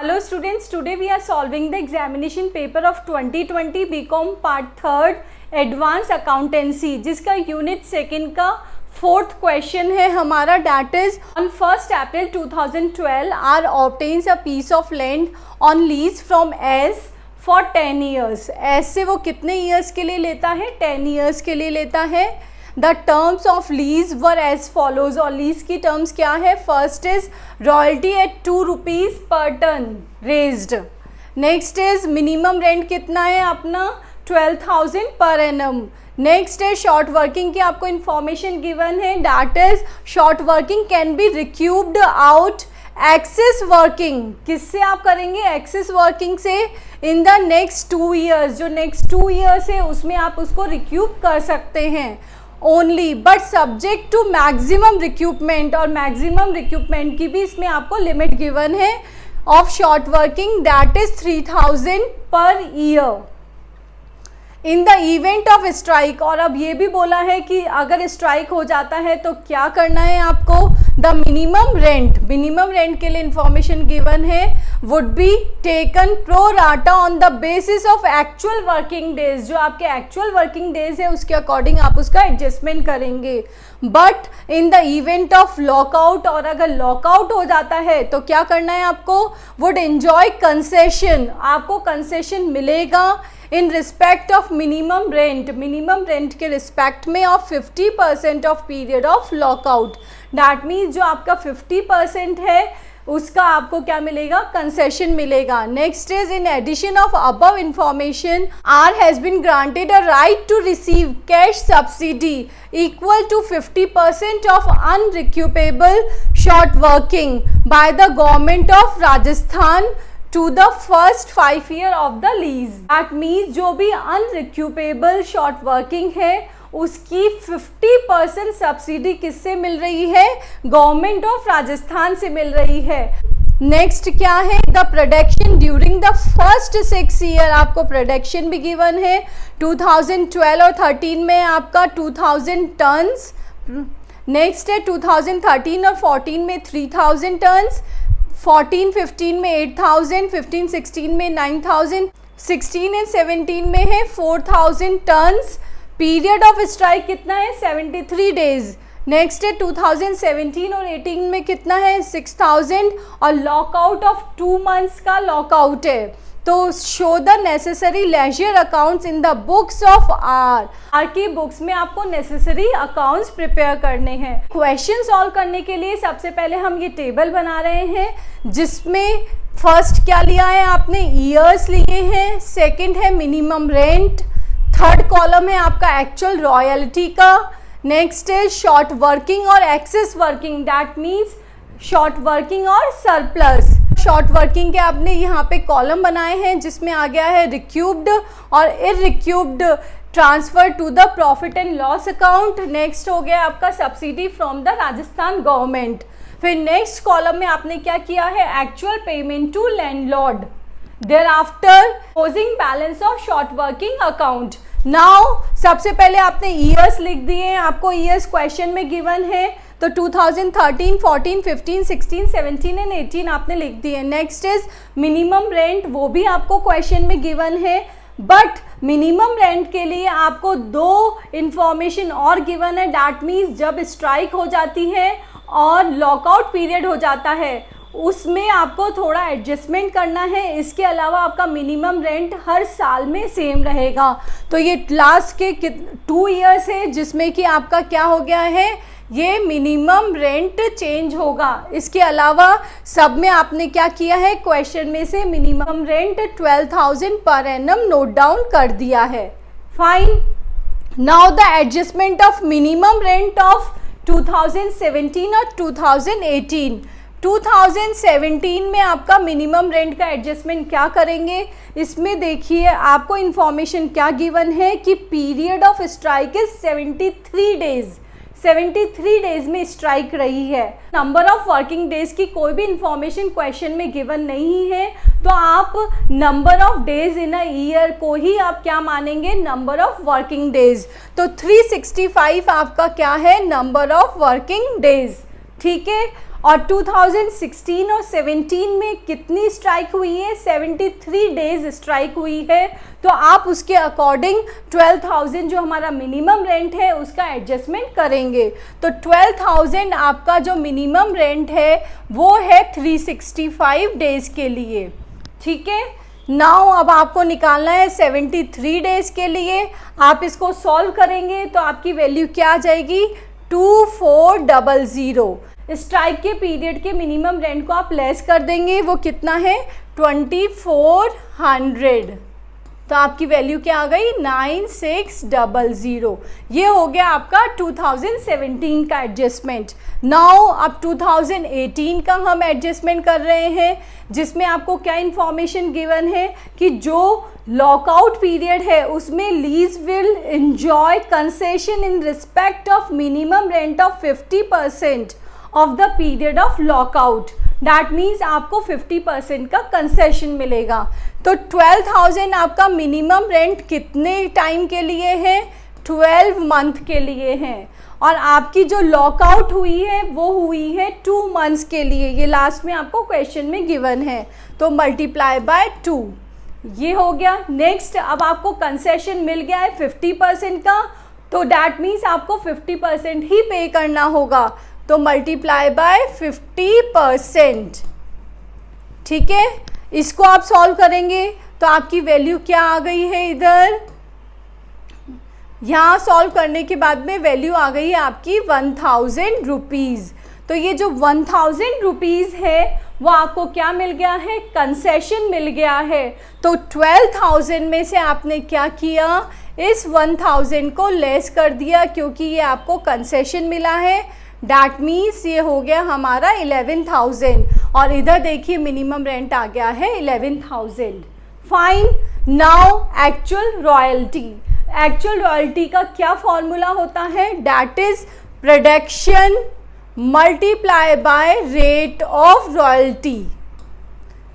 Hello students, today we are solving the examination paper of 2020 BCom part 3rd Advanced Accountancy जिसका unit second का fourth question है हमारा. That is on 1st April 2012 R obtains a piece of land on lease from S for 10 years. S से वो कितने years के लिए लेता है? 10 years के लिए लेता है. The terms of lease were as follows. और लीज की टर्म्स क्या है? First is royalty at 2 rupees per ton raised. Next is minimum rent कितना है अपना? 12,000 पर एनम. नेक्स्ट है शॉर्ट वर्किंग की आपको इंफॉर्मेशन गिवन है. That is short working can be recouped out excess working. किससे आप करेंगे? एक्सेस वर्किंग से. इन द नेक्स्ट 2 years, जो नेक्स्ट 2 years है उसमें आप उसको रिक्यूब कर सकते हैं only, but subject to maximum recoupment. और मैक्सिमम रिक्यूपमेंट की भी इसमें आपको लिमिट गिवन है of short working. That is 3,000 per year in the event of strike. और अब ये भी बोला है कि अगर स्ट्राइक हो जाता है तो क्या करना है आपको? द मिनिमम रेंट के लिए इंफॉर्मेशन गिवन है would be taken pro rata on the basis of actual working days. जो आपके एक्चुअल वर्किंग डेज है उसके अकॉर्डिंग आप उसका एडजस्टमेंट करेंगे. But in the event of lockout, और अगर लॉकआउट हो जाता है तो क्या करना है आपको? Would enjoy concession. आपको कंसेशन मिलेगा in respect of minimum rent के रिस्पेक्ट में of 50% of period of lockout. That means जो आपका 50% है उसका आपको क्या मिलेगा? कंसेशन मिलेगा. Next is in addition of above information are has been granted a right to receive cash subsidy equal to 50% of unrecoupable short working by the government of Rajasthan to the first 5 year of the lease. That means जो भी अनरिक्यूपेबल short working है उसकी 50% subsidy किससे मिल रही है? Government of Rajasthan से मिल रही है. नेक्स्ट क्या है? The production during the first 6 year. आपको प्रोडक्शन भी गिवन है 2012 और 13 में आपका 2000 टन्स. नेक्स्ट है 2013 और 14 में 3000 टन्स. 14-15 में 8,000, 15-16 में 9,000, 16 एंड 17 में है 4,000 टन्स. पीरियड ऑफ स्ट्राइक कितना है? 73 days. नेक्स्ट है 2017 और 18 में कितना है? 6,000. और लॉकआउट ऑफ 2 months का लॉकआउट है. तो show the necessary ledger accounts in the books of R की बुक्स में आपको नेसेसरी अकाउंट्स प्रिपेयर करने हैं. क्वेश्चन सॉल्व करने के लिए सबसे पहले हम ये टेबल बना रहे हैं जिसमें फर्स्ट क्या लिया है आपने? ईयर्स लिए हैं. सेकंड है मिनिमम रेंट. थर्ड कॉलम है आपका एक्चुअल रॉयल्टी का. नेक्स्ट है शॉर्ट वर्किंग और excess working. That means short working और सरप्लस. शॉर्ट वर्किंग के आपने यहाँ पे कॉलम बनाए हैं जिसमें आ गया है रिक्यूब्ड और irrecouped transfer to the profit and loss account. Next हो गया आपका subsidy from the Rajasthan government. फिर नेक्स्ट कॉलम में आपने क्या किया है? Actual payment to landlord. Thereafter closing balance of short working account. Now सबसे पहले आपने ईयर्स लिख दिए हैं. आपको ईयर्स क्वेश्चन में गिवन है तो 2013, 14, 15, 16, 17 एंड 18 आपने लिख दिए. Next is minimum rent. वो भी आपको क्वेश्चन में गिवन है. बट मिनिमम रेंट के लिए आपको 2 इंफॉर्मेशन और गिवन है. दैट मीन्स जब स्ट्राइक हो जाती है और लॉकआउट पीरियड हो जाता है उसमें आपको थोड़ा एडजस्टमेंट करना है. इसके अलावा आपका मिनिमम रेंट हर साल में सेम रहेगा. तो ये लास्ट के 2 years है जिसमें कि आपका क्या हो गया है? ये मिनिमम रेंट चेंज होगा. इसके अलावा सब में आपने क्या किया है? क्वेश्चन में से minimum rent 12,000 per annum note down कर दिया है. Fine. Now the adjustment of minimum rent of 2017 और 2018. 2017 में आपका मिनिमम रेंट का एडजस्टमेंट क्या करेंगे? इसमें देखिए आपको इंफॉर्मेशन क्या गिवन है कि period of strike is 73 days. 73 days में स्ट्राइक रही है. नंबर ऑफ वर्किंग डेज की कोई भी इंफॉर्मेशन क्वेश्चन में गिवन नहीं है तो आप number of days in a year को ही आप क्या मानेंगे? Number of working days. तो 365 आपका क्या है? Number of working days. ठीक है. और 2016 और 17 में कितनी स्ट्राइक हुई है? 73 डेज स्ट्राइक हुई है। तो आप उसके अकॉर्डिंग 12,000 जो हमारा मिनिमम रेंट है उसका एडजस्टमेंट करेंगे। तो 12,000 आपका जो मिनिमम रेंट है वो है 365 डेज के लिए। ठीक है, नाउ अब आपको निकालना है 73 डेज के लिए। आप इसको सॉल्व करेंगे तो आपकी वैल्यू क्या आ जाएगी? 2400। स्ट्राइक के पीरियड के मिनिमम रेंट को आप लेस कर देंगे, वो कितना है? 2400। तो आपकी वैल्यू क्या आ गई? 9600। ये हो गया आपका 2017 का एडजस्टमेंट। नाउ अब 2018 का हम एडजस्टमेंट कर रहे हैं, जिसमें आपको क्या इंफॉर्मेशन गिवन है कि जो लॉकआउट पीरियड है उसमें lease will enjoy concession in respect of minimum rent of 50% of the period of lockout. That means आपको 50% का कंसेशन मिलेगा। तो 12,000 आपका मिनिमम रेंट कितने टाइम के लिए है? 12 मंथ के लिए है। और आपकी जो लॉकआउट हुई है वो हुई है 2 मंथ्स के लिए। ये लास्ट में आपको क्वेश्चन में गिवन है, तो मल्टीप्लाई बाय 2। ये हो गया। नेक्स्ट, अब आपको कंसेशन मिल गया है 50% का, तो दैट मीन्स आपको 50% ही पे करना होगा। तो मल्टीप्लाई बाय 50%। ठीक है, इसको आप सॉल्व करेंगे तो आपकी वैल्यू क्या आ गई है? इधर यहाँ सॉल्व करने के बाद में वैल्यू आ गई है आपकी 1000 रुपीज़। तो ये जो 1000 रुपीज़ है वो आपको क्या मिल गया है? कंसेशन मिल गया है। तो 12,000 में से आपने क्या किया? इस 1000 को लेस कर दिया, क्योंकि ये आपको कंसेशन मिला है। डैट मीन्स ये हो गया हमारा 11,000। और इधर देखिए मिनिमम रेंट आ गया है 11,000। Fine. Now actual royalty. Actual royalty का क्या फॉर्मूला होता है? That is production multiply by rate of royalty.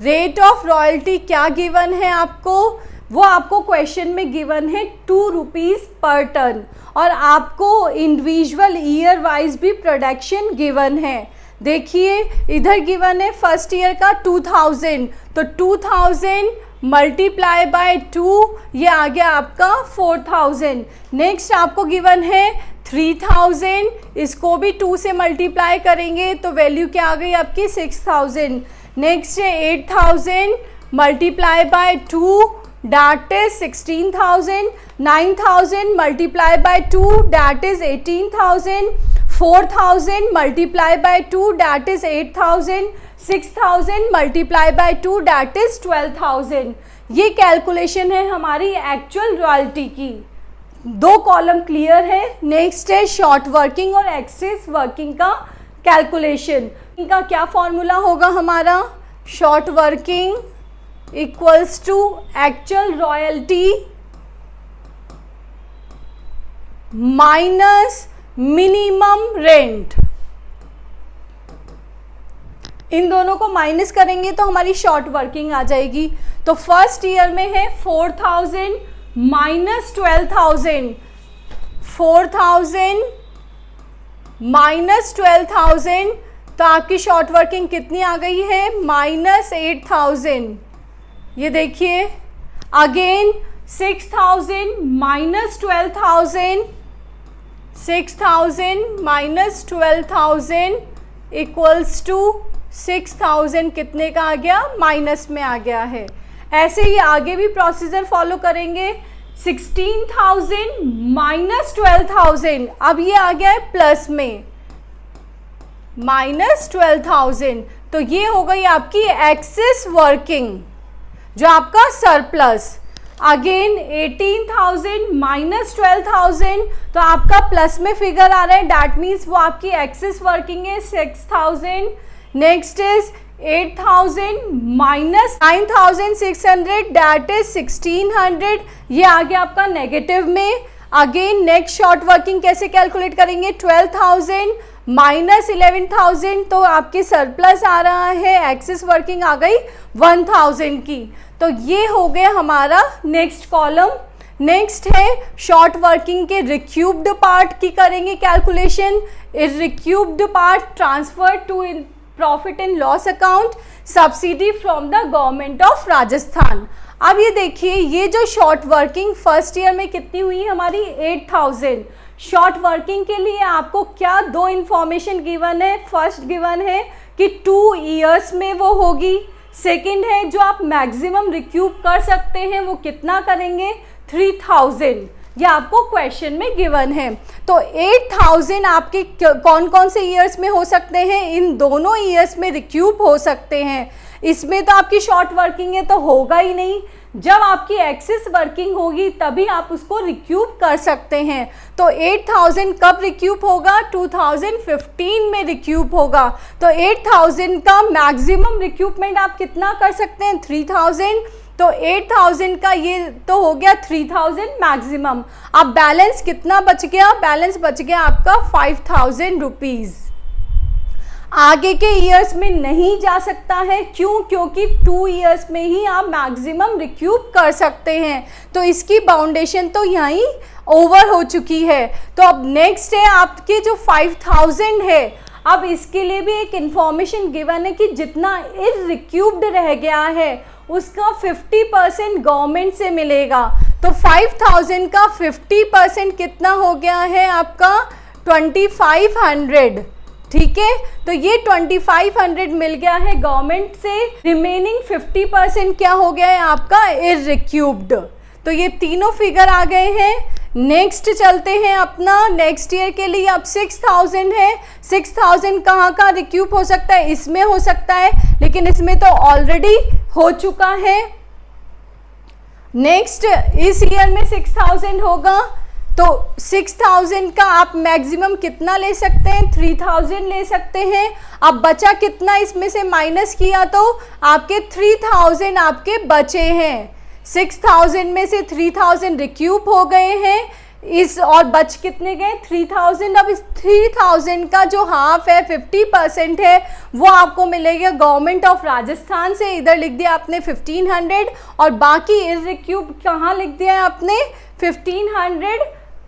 Rate of royalty क्या गिवन है आपको? वो आपको क्वेश्चन में गिवन है 2 रुपीज़ पर टन। और आपको इंडिविजुअल ईयर वाइज भी प्रोडक्शन गिवन है। देखिए इधर गिवन है फर्स्ट ईयर का 2000, तो 2000 मल्टीप्लाई बाय 2, ये आ गया आपका 4000। नेक्स्ट आपको गिवन है 3000, इसको भी 2 से मल्टीप्लाई करेंगे तो वैल्यू क्या आ गई आपकी 6000। नेक्स्ट है 8000 multiply by 2, that is 16,000, 9,000 multiply by 2, that is 18,000, 4,000 multiply by 2, that is 8,000, 6,000 multiply by 2, that is 12,000। ये कैलकुलेशन है हमारी एक्चुअल रॉयल्टी की। 2 कॉलम क्लियर है। नेक्स्ट है शॉर्ट वर्किंग और एक्सेस वर्किंग का कैलकुलेशन। इनका क्या फॉर्मूला होगा हमारा? Short working equals to actual royalty minus minimum rent. इन दोनों को माइनस करेंगे तो हमारी शॉर्ट वर्किंग आ जाएगी। तो फर्स्ट ईयर में है 4000 माइनस 12,000, 4000 माइनस 12,000, तो आपकी शॉर्ट वर्किंग कितनी आ गई है? माइनस 8,000। ये देखिए again 6000 minus 12,000, 6000 minus 12,000 equals to 6000 कितने का आ गया? माइनस में आ गया है। ऐसे ही आगे भी प्रोसीजर फॉलो करेंगे। 16,000 माइनस 12,000, अब ये आ गया है प्लस में माइनस 12,000, तो ये हो गई आपकी एक्सेस वर्किंग जो आपका सरप्लस। अगेन 18,000 माइनस 12,000, तो आपका प्लस में फिगर आ रहा है, डैट मीन्स वो आपकी एक्सेस वर्किंग है 6,000। Next is 8,000 minus 9,600, that is 1,600, ये आ गया आपका नेगेटिव में। अगेन नेक्स्ट शॉर्ट वर्किंग कैसे कैलकुलेट करेंगे? 12,000 माइनस 11,000, तो आपके सरप्लस आ रहा है, एक्सेस वर्किंग आ गई 1,000 की। तो ये हो गया हमारा नेक्स्ट कॉलम। नेक्स्ट है शॉर्ट वर्किंग के रिक्यूब्ड पार्ट की करेंगे calculation. Recouped part transfer to profit and loss account, subsidy from the government of Rajasthan. अब ये देखिए, ये जो शॉर्ट वर्किंग फर्स्ट ईयर में कितनी हुई हमारी 8000। शॉर्ट वर्किंग के लिए आपको क्या दो इंफॉर्मेशन गिवन है, फर्स्ट गिवन है कि 2 ईयर्स में वो होगी, सेकंड है जो आप मैक्सिमम रिक्यूब कर सकते हैं वो कितना करेंगे 3000, ये आपको क्वेश्चन में गिवन है। तो 8000 आपके कौन कौन से ईयर्स में हो सकते हैं, इन दोनों ईयर्स में रिक्यूब हो सकते हैं। इसमें तो आपकी शॉर्ट वर्किंग है तो होगा ही नहीं, जब आपकी एक्सेस वर्किंग होगी तभी आप उसको रिक्यूब कर सकते हैं। तो 8000 कब रिक्यूब होगा, 2015 में रिक्यूब होगा। तो 8000 का मैक्सिमम रिक्यूबमेंट आप कितना कर सकते हैं 3000, तो 8000 का ये तो हो गया 3000 मैक्सिमम। अब बैलेंस कितना बच गया, बैलेंस बच गया आपका 5000 रुपीज़। आगे के ईयर्स में नहीं जा सकता है, क्यों, क्योंकि 2 ईयर्स में ही आप मैक्सिमम रिक्यूब कर सकते हैं। तो इसकी बाउंडेशन तो यहीं ओवर हो चुकी है। तो अब नेक्स्ट है आपके जो 5000 है, अब इसके लिए भी एक इंफॉर्मेशन गिवन है कि जितना इररिक्यूब्ड रह गया है उसका 50% गवर्नमेंट से मिलेगा। तो 5000 का 50% कितना हो गया है आपका 2500, ठीक है। तो ये 2500 मिल गया है गवर्नमेंट से, रिमेनिंग 50% क्या हो गया है आपका इररिक्यूब्ड। तो ये तीनों फिगर आ गए हैं। नेक्स्ट चलते हैं अपना नेक्स्ट ईयर के लिए। अब 6000 है, 6000 कहाँ कहाँ रिक्यूब हो सकता है, इसमें हो सकता है, लेकिन इसमें तो ऑलरेडी हो चुका है। नेक्स्ट इस ईयर में 6000 होगा, तो 6000 का आप मैक्सिमम कितना ले सकते हैं 3000 ले सकते हैं। अब बचा कितना, इसमें से माइनस किया तो आपके 3000 आपके बचे हैं। 6000 में से 3000 रिक्यूब हो गए हैं, इस और बच कितने गए 3000। अब इस 3000 का जो हाफ है 50% है वो आपको मिलेगा गवर्नमेंट ऑफ राजस्थान से। इधर लिख दिया आपने 1500 और बाकी इररिक्यूब कहाँ लिख दिया है आपने 1500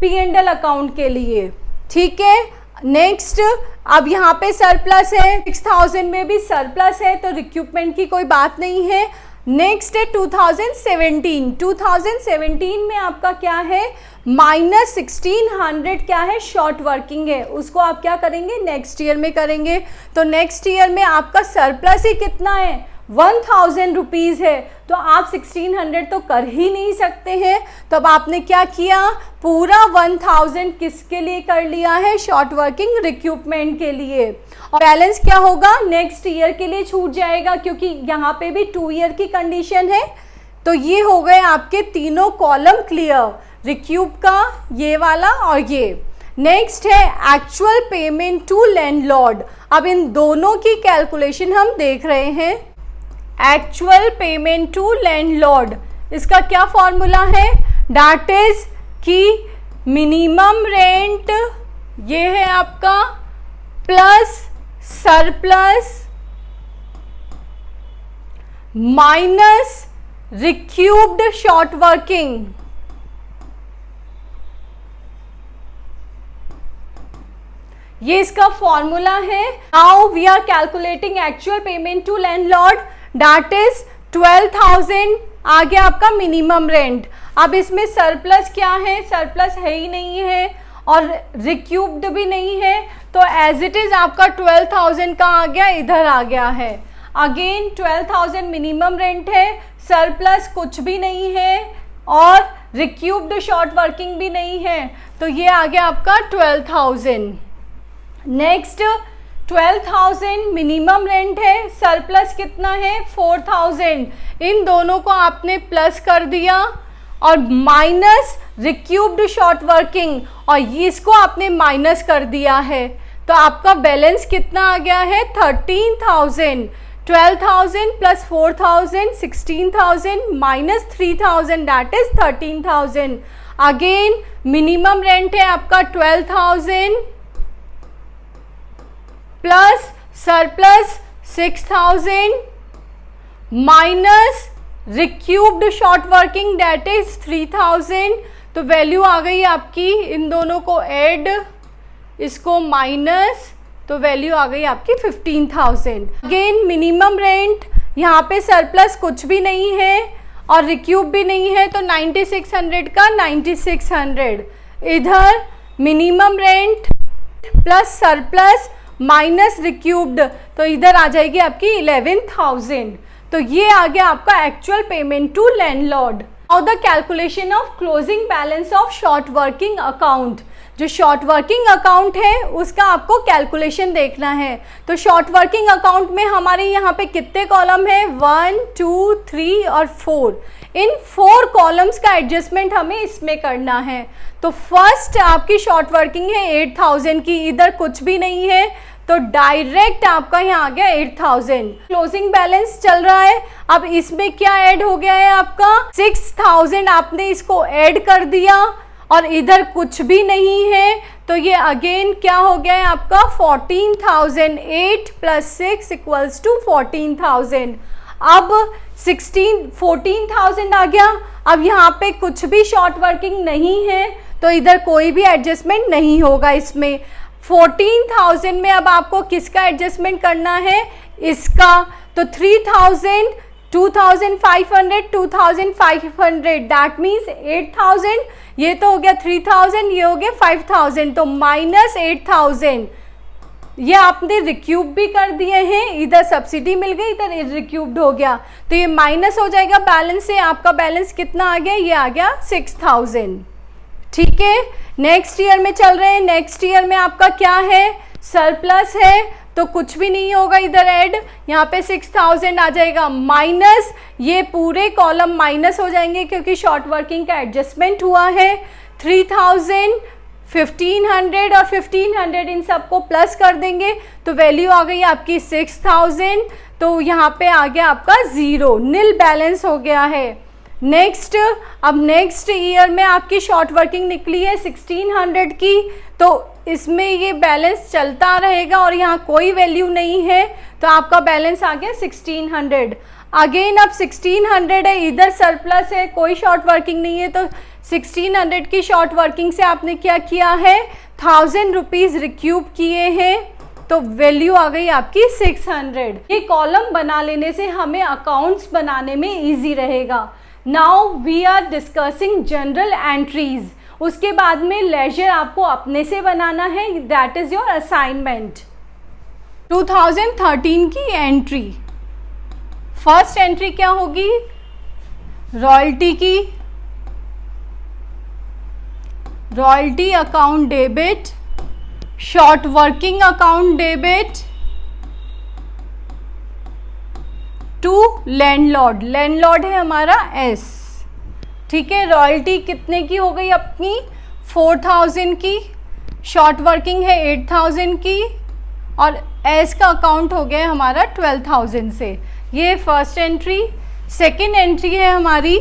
P&L अकाउंट के लिए, ठीक है। नेक्स्ट अब यहाँ पे सरप्लस है, 6000 में भी सरप्लस है तो रिक्यूपमेंट की कोई बात नहीं है। नेक्स्ट है 2017, 2017 में आपका क्या है -1600 क्या है शॉर्ट वर्किंग है, उसको आप क्या करेंगे नेक्स्ट ईयर में करेंगे। तो नेक्स्ट ईयर में आपका सरप्लस ही कितना है 1000 रुपीज़ है, तो आप 1600 तो कर ही नहीं सकते हैं। तो अब आपने क्या किया, पूरा 1000 किसके लिए कर लिया है शॉर्ट वर्किंग रिक्यूपमेंट के लिए, और बैलेंस क्या होगा नेक्स्ट ईयर के लिए छूट जाएगा, क्योंकि यहाँ पे भी 2 ईयर की कंडीशन है। तो ये हो गए आपके तीनों कॉलम क्लियर, रिक्यूब का ये वाला और ये। नेक्स्ट है एक्चुअल पेमेंट टू लैंडलॉर्ड। अब इन दोनों की कैलकुलेशन हम देख रहे हैं। एक्चुअल पेमेंट टू लैंडलॉर्ड, इसका क्या फॉर्मूला है, दैट इज कि मिनिमम रेंट ये है आपका plus surplus minus recouped short working. ये इसका फॉर्मूला है। Now we are calculating actual payment to landlord, that is 12000 आ गया आपका मिनिमम रेंट। अब इसमें सरप्लस क्या है, सरप्लस है ही नहीं है और रिक्यूब्ड भी नहीं है, तो एज इट इज आपका 12000 का आ गया, इधर आ गया है। अगेन 12000 मिनिमम रेंट है, सरप्लस कुछ भी नहीं है और रिक्यूब्ड शॉर्ट वर्किंग भी नहीं है, तो ये आ गया आपका 12000। नेक्स्ट 12000 मिनिमम रेंट है, सरप्लस कितना है 4000, इन दोनों को आपने प्लस कर दिया और माइनस रिक्यूब्ड शॉर्ट वर्किंग और इसको आपने माइनस कर दिया है, तो आपका बैलेंस कितना आ गया है 13000। 12000 plus 4000 16000 minus 3000 that is 13000। Again minimum rent है आपका 12000 plus surplus 6000 minus recouped short working that is 3000, तो वैल्यू आ गई आपकी, इन दोनों को ऐड, इसको माइनस तो वैल्यू आ गई आपकी 15,000। अगेन मिनिमम रेंट, यहाँ पे सरप्लस कुछ भी नहीं है और रिक्यूब भी नहीं है, तो 9600 का 9600, इधर minimum rent plus surplus minus रिक्यूब्ड, तो इधर आ जाएगी आपकी 11,000। तो ये आ गया आपका actual payment to landlord. Now the calculation of closing balance of short working account. जो शॉर्ट वर्किंग अकाउंट है उसका आपको कैलकुलेशन देखना है। तो शॉर्ट वर्किंग अकाउंट में हमारे यहाँ पे कितने कॉलम है, 1, 2, 3 और 4। इन 4 कॉलम्स का एडजस्टमेंट हमें इसमें करना है। तो फर्स्ट आपकी शॉर्ट वर्किंग है 8,000 की, इधर कुछ भी नहीं है, तो डायरेक्ट आपका यहाँ आ गया 8,000। क्लोजिंग बैलेंस चल रहा है, अब इसमें क्या ऐड हो गया है आपका 6,000, आपने इसको ऐड कर दिया और इधर कुछ भी नहीं है, तो ये अगेन क्या हो गया है आपका 14,000। 8 + 6 = 14,000। अब 14,000 आ गया। अब यहाँ पे कुछ भी शॉर्ट वर्किंग नहीं है, तो इधर कोई भी एडजस्टमेंट नहीं होगा इसमें। 14,000 में अब आपको किसका एडजस्टमेंट करना है, इसका। तो 3,000, 2,500, 2,500, दैट मीन्स 8,000, ये तो हो गया 3,000, ये हो गया 5,000, तो -8,000। ये आपने रिक्यूब भी कर दिए हैं, इधर सब्सिडी मिल गई, इधर रिक्यूब्ड हो गया, तो ये माइनस हो जाएगा बैलेंस से। आपका बैलेंस कितना आ गया, ये आ गया 6,000। ठीक है, नेक्स्ट ईयर में चल रहे हैं। नेक्स्ट ईयर में आपका क्या है, सरप्लस है, तो कुछ भी नहीं होगा इधर ऐड, यहाँ पे 6,000 आ जाएगा, माइनस ये पूरे कॉलम माइनस हो जाएंगे क्योंकि शॉर्ट वर्किंग का एडजस्टमेंट हुआ है। 3,000, 1,500 और 1,500 इन सबको प्लस कर देंगे, तो वैल्यू आ गई आपकी 6,000। तो यहाँ पे आ गया आपका 0, नील बैलेंस हो गया है। नेक्स्ट, अब नेक्स्ट ईयर में आपकी शॉर्ट वर्किंग निकली है 1,600 की, तो इसमें ये बैलेंस चलता रहेगा और यहाँ कोई वैल्यू नहीं है, तो आपका बैलेंस आ गया 1,600। अगेन अब 1,600 है, इधर सरप्लस है, कोई शॉर्ट वर्किंग नहीं है, तो 1,600 की शॉर्ट वर्किंग से आपने क्या किया है, 1,000 रुपीज़ रिक्यूब किए हैं, तो वैल्यू आ गई आपकी 600। ये कॉलम बना लेने से हमें अकाउंट्स बनाने में ईजी रहेगा। Now we are discussing journal entries, उसके बाद में लेजर आपको अपने से बनाना है, दैट इज योर असाइनमेंट। 2013 की एंट्री, फर्स्ट एंट्री क्या होगी, रॉयल्टी की, royalty account debit, short working account debit to landlord. Landlord है हमारा एस। ठीक है, रॉयल्टी कितने की हो गई अपनी, 4,000 की, शॉर्ट वर्किंग है 8,000 की, और एस का अकाउंट हो गया हमारा 12,000 से। ये फर्स्ट एंट्री। सेकेंड एंट्री है हमारी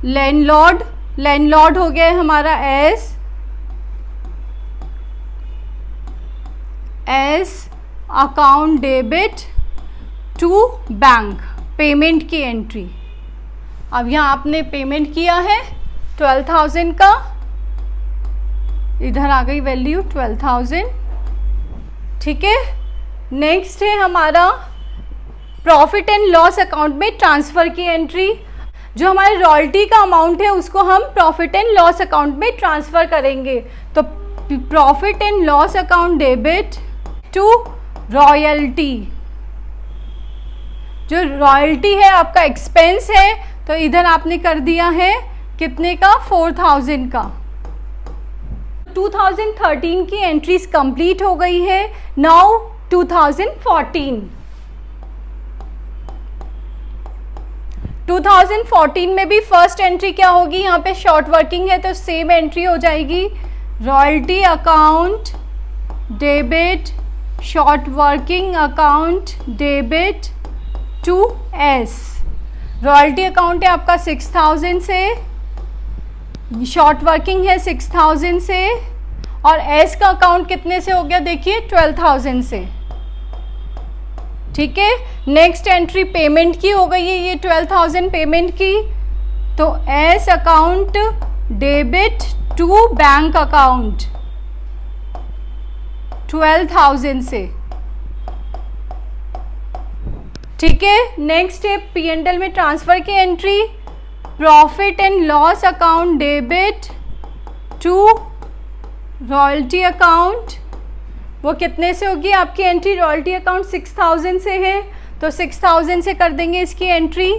लैंडलॉर्ड, लैंडलॉर्ड हो गया हमारा S, S account debit to bank, payment की एंट्री। अब यहाँ आपने पेमेंट किया है 12,000 का, इधर आ गई वैल्यू 12,000। ठीक है, नेक्स्ट है हमारा प्रॉफिट एंड लॉस अकाउंट में ट्रांसफ़र की एंट्री। जो हमारे रॉयल्टी का अमाउंट है उसको हम प्रॉफिट एंड लॉस अकाउंट में ट्रांसफ़र करेंगे, तो profit and loss account debit to royalty. जो रॉयल्टी है आपका एक्सपेंस है, तो इधर आपने कर दिया है कितने का, 4,000 का। 2013 की एंट्रीज कंप्लीट हो गई है। नाउ 2014, 2014 में भी फर्स्ट एंट्री क्या होगी, यहाँ पे शॉर्ट वर्किंग है तो सेम एंट्री हो जाएगी, royalty account debit, short working account debit to S. Royalty account है आपका 6,000 से, शॉर्ट वर्किंग है 6,000 से, और एस का अकाउंट कितने से हो गया देखिए 12,000 से। ठीक है, नेक्स्ट एंट्री पेमेंट की हो गई है, ये 12,000 पेमेंट की, तो S account debit to bank account 12,000 से। ठीक है, नेक्स्ट है P&L में ट्रांसफर की entry, profit and loss account debit to royalty account. वो कितने से होगी आपकी एंट्री? रॉयल्टी अकाउंट 6,000 से है, तो 6,000 से कर देंगे इसकी एंट्री।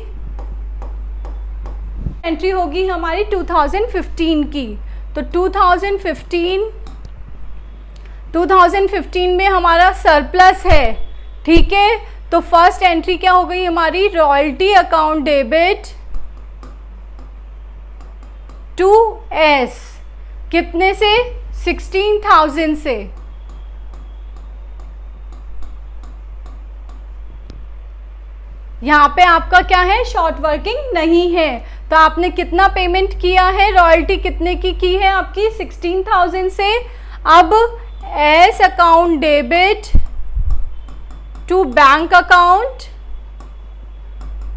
एंट्री होगी हमारी 2015 की, तो 2015 में हमारा सरप्लस है। ठीक है, तो फर्स्ट एंट्री क्या हो गई हमारी? Royalty account debit to S, कितने से? 16,000 से। यहाँ पे आपका क्या है? शॉर्ट वर्किंग नहीं है, तो आपने कितना पेमेंट किया है? रॉयल्टी कितने की है आपकी? 16,000 से। अब S account debit to bank account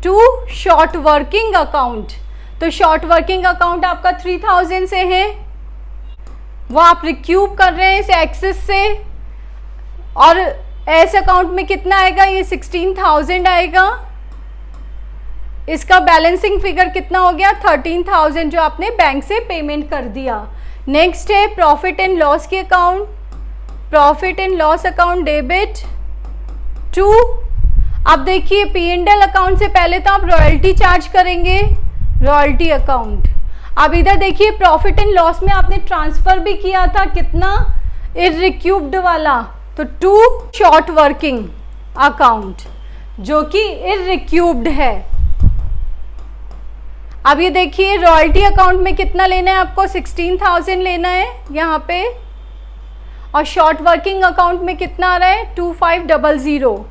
to short working account, तो शॉर्ट वर्किंग अकाउंट आपका 3,000 से है, वो आप रिक्यूब कर रहे हैं इस एक्सेस से। और एस अकाउंट में कितना आएगा? ये 16,000 आएगा। इसका बैलेंसिंग फिगर कितना हो गया? 13,000 जो आपने बैंक से पेमेंट कर दिया। नेक्स्ट है प्रॉफिट एंड लॉस की account, profit and loss account debit to, अब देखिए P&L अकाउंट से पहले तो आप रॉयल्टी चार्ज करेंगे, रॉयल्टी अकाउंट। अब इधर देखिए प्रॉफिट एंड लॉस में आपने ट्रांसफर भी किया था कितना? इररिक्यूब्ड वाला, तो टू शॉर्ट वर्किंग अकाउंट जो कि इररिक्यूब्ड है। अब ये देखिए रॉयल्टी अकाउंट में कितना लेना है आपको? 16,000 लेना है यहाँ पे, और शॉर्ट वर्किंग अकाउंट में कितना आ रहा है? 2500।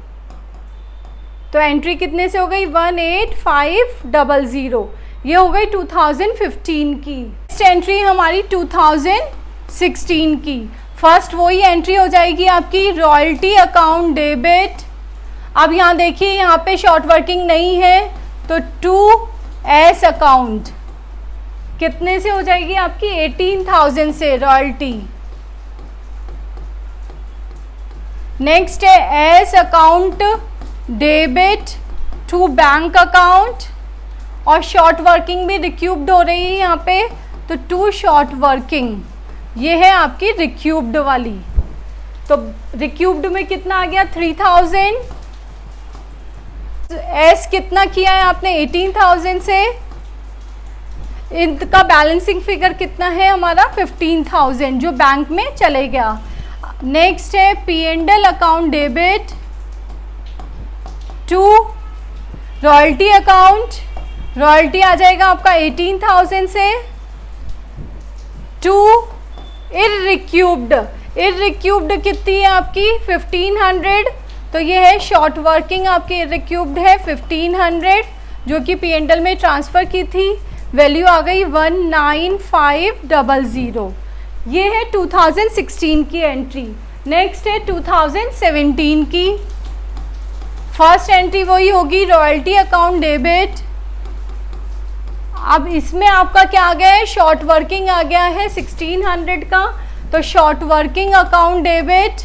तो एंट्री कितने से हो गई? 18,500। ये हो गई 2015 की। नेक्स्ट एंट्री हमारी 2016 की। फर्स्ट वही एंट्री हो जाएगी आपकी रॉयल्टी अकाउंट डेबिट। अब यहाँ देखिए यहाँ पे शॉर्ट वर्किंग नहीं है, तो टू एस अकाउंट कितने से हो जाएगी आपकी? 18,000 से रॉयल्टी। नेक्स्ट है S account debit to bank account, और शॉर्ट वर्किंग भी रिक्यूब्ड हो रही है यहाँ पे, तो टू शॉर्ट वर्किंग, ये है आपकी रिक्यूब्ड वाली। तो रिक्यूब्ड में कितना आ गया? 3,000। एस कितना किया है आपने? 18,000 से। इनका बैलेंसिंग फिगर कितना है हमारा? 15,000 जो बैंक में चले गया। नेक्स्ट है P&L account debit to royalty account, royalty आ जाएगा आपका 18,000 से, टू इररिक्यूब्ड, इररिक्यूब्ड कितनी है आपकी? 1,500। तो ये है शॉर्ट वर्किंग आपकी इररिक्यूब्ड है 1,500, जो कि P&L में ट्रांसफ़र की थी। वैल्यू आ गई 19,500। ये है 2016 की एंट्री। नेक्स्ट है 2017 की। फर्स्ट एंट्री वही होगी रॉयल्टी अकाउंट डेबिट। अब इसमें आपका क्या आ गया है? शॉर्ट वर्किंग आ गया है 1,600 का, तो short working account debit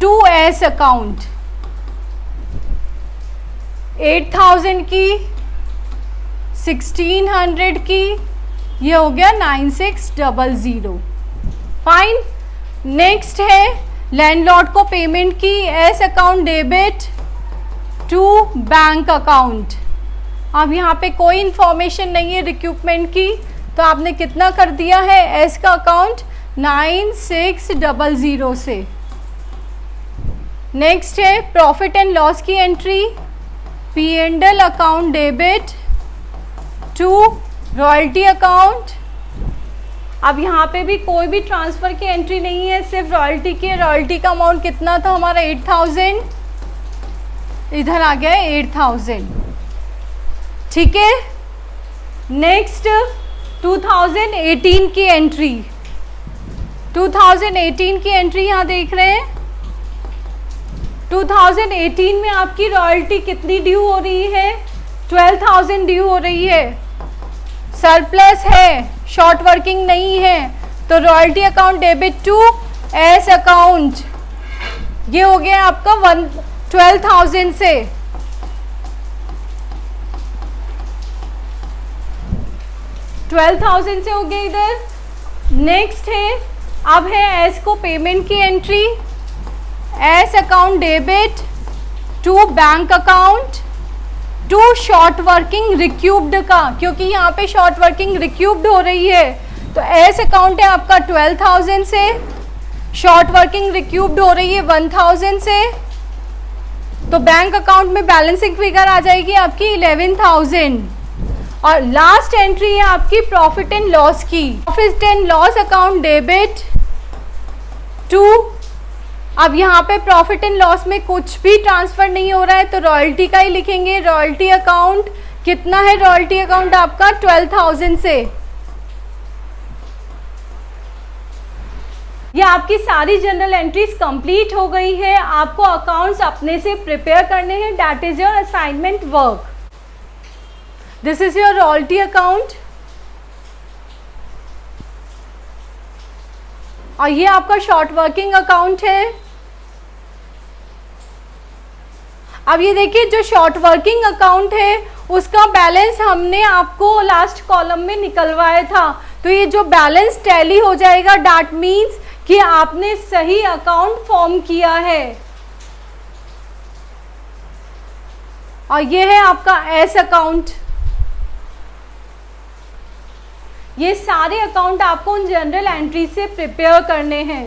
to S account 8,000 की, 1,600 की, ये हो गया 9,600। फाइन। नेक्स्ट है लैंडलॉर्ड को पेमेंट की S account debit to bank account. अब यहाँ पे कोई इंफॉर्मेशन नहीं है रिक्यूपमेंट की, तो आपने कितना कर दिया है? एस का अकाउंट 9,600 से। नेक्स्ट है प्रॉफिट एंड लॉस की entry, P&L account debit to royalty account. अब यहाँ पे भी कोई भी ट्रांसफ़र की एंट्री नहीं है, सिर्फ रॉयल्टी की। रॉयल्टी का अमाउंट कितना था हमारा? 8,000, इधर आ गया है 8,000। ठीक है। नेक्स्ट 2018 की एंट्री, 2018 की एंट्री यहाँ देख रहे हैं। 2018 में आपकी रॉयल्टी कितनी ड्यू हो रही है? 12,000 ड्यू हो रही है। सरप्लस है, शॉर्ट वर्किंग नहीं है, तो royalty account debit to S account, ये हो गया आपका 12,000 से, 12,000 से हो गया इधर। नेक्स्ट है, अब है एस को पेमेंट की entry, S account debit to bank account to short working recouped का, क्योंकि यहाँ पे शॉर्ट वर्किंग रिक्यूब्ड हो रही है, तो एस अकाउंट है आपका 12,000 से, शॉर्ट वर्किंग रिक्यूब्ड हो रही है 1,000 से, तो बैंक अकाउंट में बैलेंसिंग फिगर आ जाएगी आपकी 11,000। और लास्ट एंट्री है आपकी प्रॉफिट एंड लॉस की, profit and loss account debit to, अब यहाँ पे प्रॉफिट एंड लॉस में कुछ भी ट्रांसफर नहीं हो रहा है तो रॉयल्टी का ही लिखेंगे। रॉयल्टी अकाउंट कितना है, रॉयल्टी अकाउंट आपका 12,000 से। ये आपकी सारी जनरल एंट्रीज कंप्लीट हो गई है। आपको अकाउंट्स अपने से प्रिपेयर करने हैं, that is your assignment work. This is your royalty account और ये आपका शॉर्ट वर्किंग अकाउंट है। अब ये देखिए, जो शॉर्ट वर्किंग अकाउंट है उसका बैलेंस हमने आपको लास्ट कॉलम में निकलवाया था, तो ये जो बैलेंस टैली हो जाएगा, दैट मीन्स कि आपने सही अकाउंट फॉर्म किया है। और ये है आपका एस अकाउंट। ये सारे अकाउंट आपको उन जनरल एंट्री से प्रिपेयर करने हैं।